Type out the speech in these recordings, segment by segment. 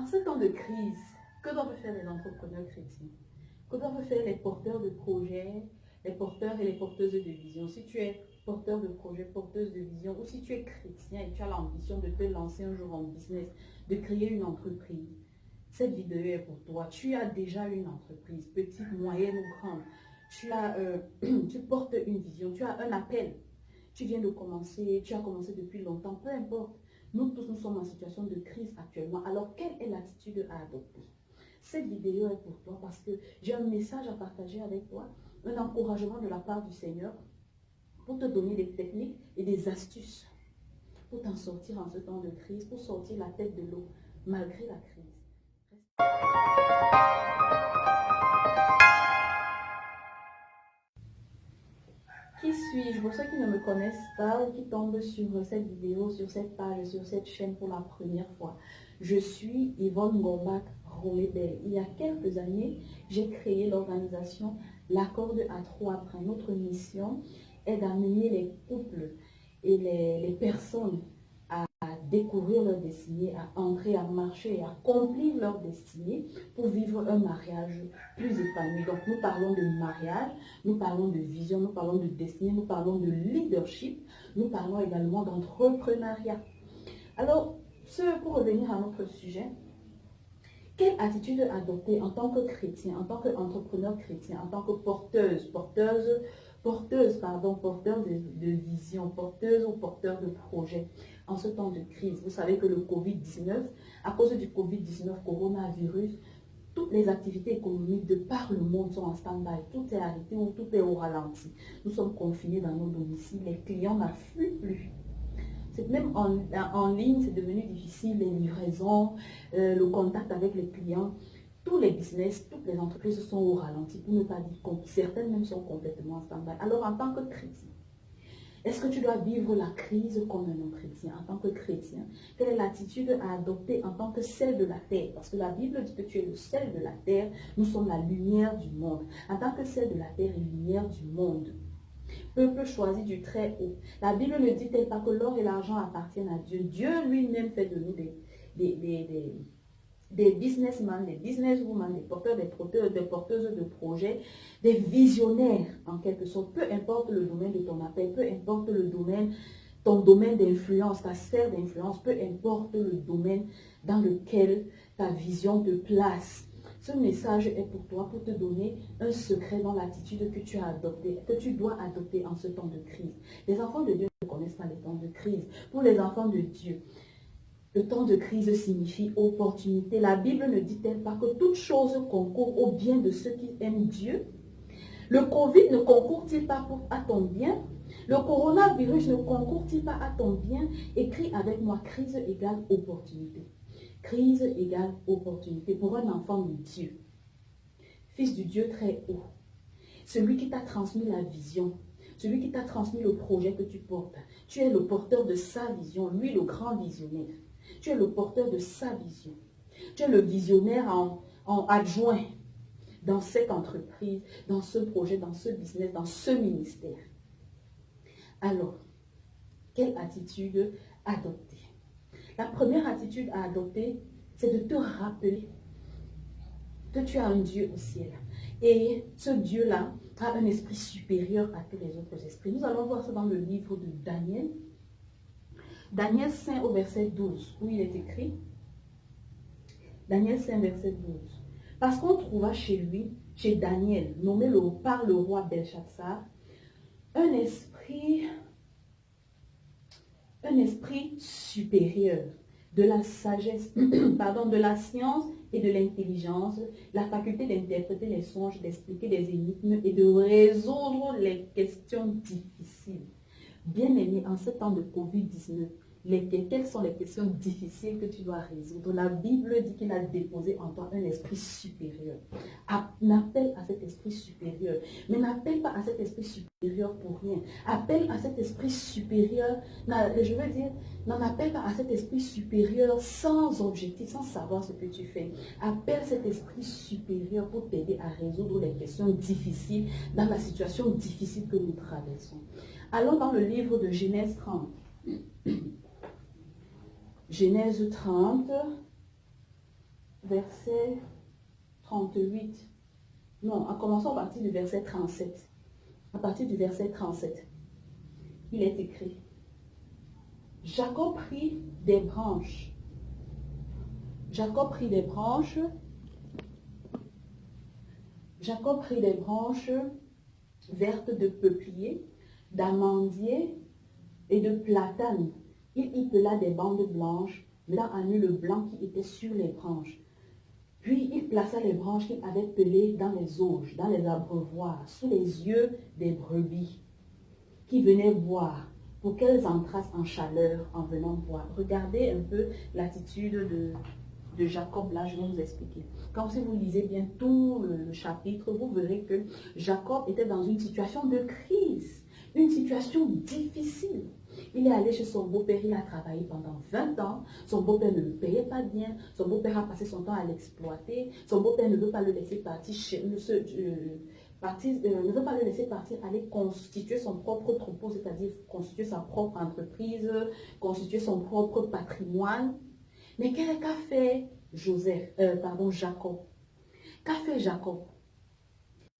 En ce temps de crise, que doivent faire les entrepreneurs chrétiens? Que doivent faire les porteurs de projets, les porteurs et les porteuses de vision? Si tu es porteur de projet, porteuse de vision, ou si tu es chrétien et tu as l'ambition de te lancer un jour en business, de créer une entreprise, cette vidéo est pour toi. Tu as déjà une entreprise, petite, moyenne ou grande. Tu portes une vision, tu as un appel. Tu viens de commencer, tu as commencé depuis longtemps, peu importe. Nous tous, nous sommes en situation de crise actuellement. Alors, quelle est l'attitude à adopter? Cette vidéo est pour toi parce que j'ai un message à partager avec toi, un encouragement de la part du Seigneur pour te donner des techniques et des astuces pour t'en sortir en ce temps de crise, pour sortir la tête de l'eau malgré la crise. Qui suis-je? Pour ceux qui ne me connaissent pas ou qui tombent sur cette vidéo, sur cette page, sur cette chaîne pour la première fois, je suis Yvonne Gombach-Romébel. Il y a quelques années, j'ai créé l'organisation L'accord de A3 après. Notre mission est d'amener les couples et les personnes à découvrir leur destinée, à entrer, à marcher et à accomplir leur destinée pour vivre un mariage plus épanoui. Donc nous parlons de mariage, nous parlons de vision, nous parlons de destinée, nous parlons de leadership, nous parlons également d'entrepreneuriat. Alors, pour revenir à notre sujet, quelle attitude adopter en tant que chrétien, en tant qu'entrepreneur chrétien, en tant que porteuse de vision, porteuse ou porteur de projet en ce temps de crise? Vous savez que le Covid-19, à cause du Covid-19, coronavirus, toutes les activités économiques de par le monde sont en stand-by. Tout est arrêté ou tout est au ralenti. Nous sommes confinés dans nos domiciles. Les clients n'affluent plus. C'est même en ligne, c'est devenu difficile, les livraisons, le contact avec les clients. Tous les business, toutes les entreprises sont au ralenti, pour ne pas dire que certaines même sont complètement en stand-by. Alors en tant que chrétien, est-ce que tu dois vivre la crise comme un autre chrétien? En tant que chrétien, quelle est l'attitude à adopter en tant que sel de la terre? Parce que la Bible dit que tu es le sel de la terre, nous sommes la lumière du monde. En tant que sel de la terre et lumière du monde, peuple choisi du très haut. La Bible ne dit-elle pas que l'or et l'argent appartiennent à Dieu? Dieu lui-même fait de nous des businessmen, des businesswomen, des porteuses de projets, des visionnaires en quelque sorte. Peu importe le domaine de ton appel, peu importe le domaine, ton domaine d'influence, ta sphère d'influence, peu importe le domaine dans lequel ta vision te place. Ce message est pour toi, pour te donner un secret dans l'attitude que tu as adoptée, que tu dois adopter en ce temps de crise. Les enfants de Dieu ne connaissent pas les temps de crise. Pour les enfants de Dieu, le temps de crise signifie opportunité. La Bible ne dit-elle pas que toute chose concourt au bien de ceux qui aiment Dieu? Le Covid ne concourt-il pas à ton bien? Le coronavirus ne concourt-il pas à ton bien? Écris avec moi, crise égale opportunité. Crise égale opportunité pour un enfant de Dieu, fils du Dieu très haut, celui qui t'a transmis la vision, celui qui t'a transmis le projet que tu portes. Tu es le porteur de sa vision, lui le grand visionnaire. Tu es le porteur de sa vision. Tu es le visionnaire en adjoint dans cette entreprise, dans ce projet, dans ce business, dans ce ministère. Alors, quelle attitude adopter? La première attitude à adopter, c'est de te rappeler que tu as un Dieu au ciel. Et ce Dieu-là a un esprit supérieur à tous les autres esprits. Nous allons voir ça dans le livre de Daniel. Daniel 5 au verset 12, où il est écrit, Daniel 5, verset 12. Parce qu'on trouva chez lui, chez Daniel, nommé par le roi Belshazzar, un esprit supérieur, de la sagesse, de la science et de l'intelligence, la faculté d'interpréter les songes, d'expliquer des énigmes et de résoudre les questions difficiles. Bien-aimé, en ce temps de Covid-19, quelles sont les questions difficiles que tu dois résoudre? La Bible dit qu'il a déposé en toi un esprit supérieur. N'appelle à cet esprit supérieur. Mais n'appelle pas à cet esprit supérieur pour rien. Appelle à cet esprit supérieur, je veux dire, n'en appelle pas à cet esprit supérieur sans objectif, sans savoir ce que tu fais. Appelle cet esprit supérieur pour t'aider à résoudre les questions difficiles dans la situation difficile que nous traversons. Allons dans le livre de Genèse 30. Genèse 30, verset 38. Non, en commençant à partir du verset 37. À partir du verset 37, il est écrit, Jacob prit des branches. Jacob prit des branches vertes de peuplier, d'amandier et de platane. Il y pela des bandes blanches, mettant à nu le blanc qui était sur les branches. Puis il plaça les branches qu'il avait pelées dans les auges, dans les abreuvoirs, sous les yeux des brebis qui venaient boire, pour qu'elles entrassent en chaleur en venant boire. Regardez un peu l'attitude de Jacob, là, je vais vous expliquer. Quand si vous lisez bien tout le chapitre, vous verrez que Jacob était dans une situation de crise, une situation difficile. Il est allé chez son beau-père, il a travaillé pendant 20 ans, son beau-père ne le payait pas bien, son beau-père a passé son temps à l'exploiter, son beau-père ne veut pas le laisser partir ne veut pas le laisser partir, aller constituer son propre troupeau, c'est-à-dire constituer sa propre entreprise, constituer son propre patrimoine. Mais qu'a fait Jacob? Qu'a fait Jacob?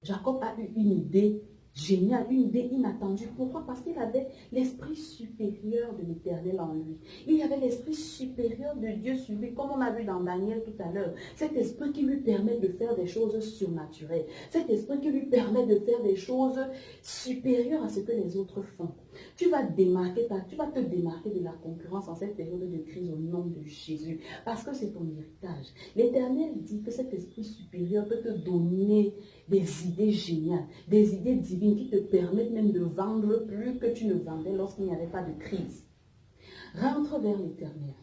Jacob a eu une idée géniale, une idée inattendue. Pourquoi? Parce qu'il avait l'esprit supérieur de l'Éternel en lui. Il y avait l'esprit supérieur de Dieu sur lui, comme on a vu dans Daniel tout à l'heure. Cet esprit qui lui permet de faire des choses surnaturelles. Cet esprit qui lui permet de faire des choses supérieures à ce que les autres font. Tu vas te démarquer de la concurrence en cette période de crise au nom de Jésus. Parce que c'est ton héritage. L'Éternel dit que cet esprit supérieur peut te donner des idées géniales, des idées divines qui te permettent même de vendre plus que tu ne vendais lorsqu'il n'y avait pas de crise. Rentre vers l'Éternel.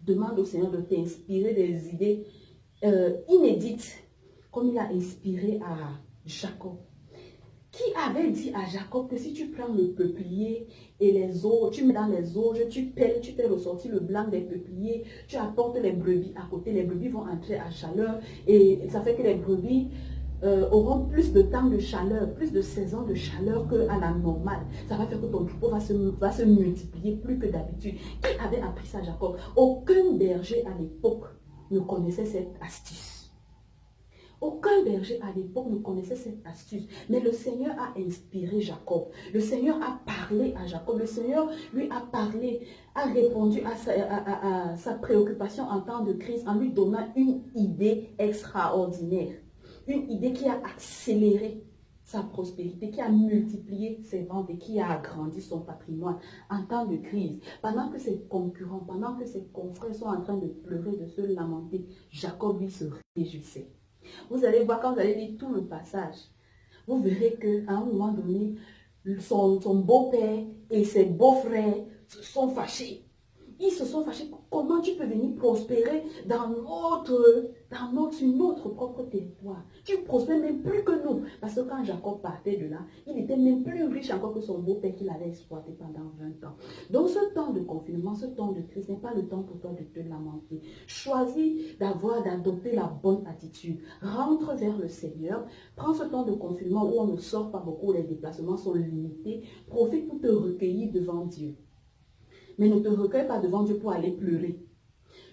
Demande au Seigneur de t'inspirer des idées inédites, comme il a inspiré à Jacob. Qui avait dit à Jacob que si tu prends le peuplier et les auges, tu mets dans les auges, tu pelles ressortir le blanc des peupliers, tu apportes les brebis à côté, les brebis vont entrer à chaleur et ça fait que les brebis auront plus de temps de chaleur, plus de saisons de chaleur qu'à la normale. Ça va faire que ton troupeau va se multiplier plus que d'habitude. Qui avait appris ça à Jacob? Aucun berger à l'époque ne connaissait cette astuce. Aucun berger à l'époque ne connaissait cette astuce. Mais le Seigneur a inspiré Jacob. Le Seigneur a parlé à Jacob. Le Seigneur lui a parlé, a répondu à sa préoccupation en temps de crise en lui donnant une idée extraordinaire. Une idée qui a accéléré sa prospérité, qui a multiplié ses ventes et qui a agrandi son patrimoine en temps de crise. Pendant que ses concurrents, pendant que ses confrères sont en train de pleurer, de se lamenter, Jacob lui se réjouissait. Vous allez voir, quand vous allez lire tout le passage, vous verrez qu'à un moment donné, son beau-père et ses beaux-frères se sont fâchés. Ils se sont fâchés. Comment tu peux venir prospérer dans notre propre territoire? Tu prospères même plus que nous. Parce que quand Jacob partait de là, il était même plus riche encore que son beau-père qu'il avait exploité pendant 20 ans. Donc ce temps de confinement, ce temps de crise n'est pas le temps pour toi de te lamenter. Choisis d'adopter la bonne attitude. Rentre vers le Seigneur. Prends ce temps de confinement où on ne sort pas beaucoup, les déplacements sont limités. Profite pour te recueillir devant Dieu. Mais ne te recueille pas devant Dieu pour aller pleurer.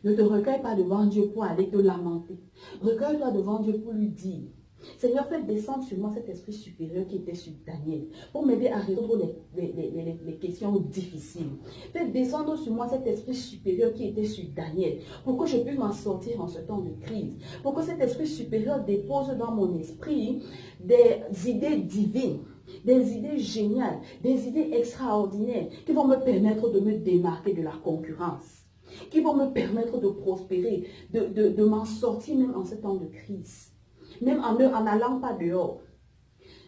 Ne te recueille pas devant Dieu pour aller te lamenter. Recueille-toi devant Dieu pour lui dire, Seigneur, fais descendre sur moi cet esprit supérieur qui était sur Daniel, pour m'aider à résoudre les questions difficiles. Fais descendre sur moi cet esprit supérieur qui était sur Daniel, pour que je puisse m'en sortir en ce temps de crise. Pour que cet esprit supérieur dépose dans mon esprit des idées divines, des idées géniales, des idées extraordinaires qui vont me permettre de me démarquer de la concurrence, qui vont me permettre de prospérer, de m'en sortir même en ce temps de crise, même en n'allant pas dehors.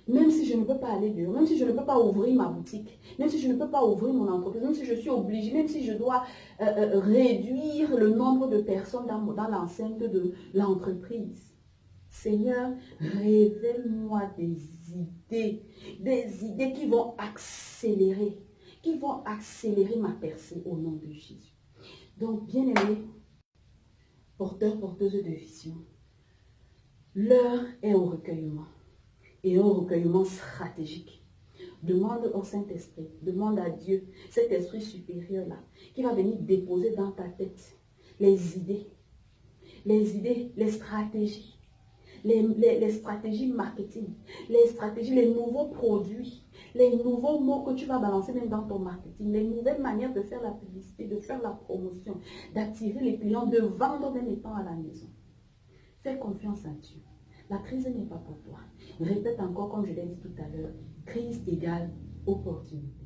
Même si je ne peux pas aller dehors, même si je ne peux pas ouvrir ma boutique, même si je ne peux pas ouvrir mon entreprise, même si je suis obligée, même si je dois réduire le nombre de personnes dans l'enceinte de l'entreprise. Seigneur, révèle-moi des idées qui vont accélérer ma percée au nom de Jésus. Donc, bien-aimés, porteurs, porteuses de vision, l'heure est au recueillement, et au recueillement stratégique. Demande au Saint-Esprit, demande à Dieu, cet esprit supérieur-là, qui va venir déposer dans ta tête les idées les idées, les stratégies, les stratégies marketing, les stratégies, les nouveaux produits, les nouveaux mots que tu vas balancer même dans ton marketing, les nouvelles manières de faire la publicité, de faire la promotion, d'attirer les clients, de vendre même étant à la maison. Fais confiance à Dieu. La crise n'est pas pour toi. Répète encore, comme je l'ai dit tout à l'heure, crise égale opportunité.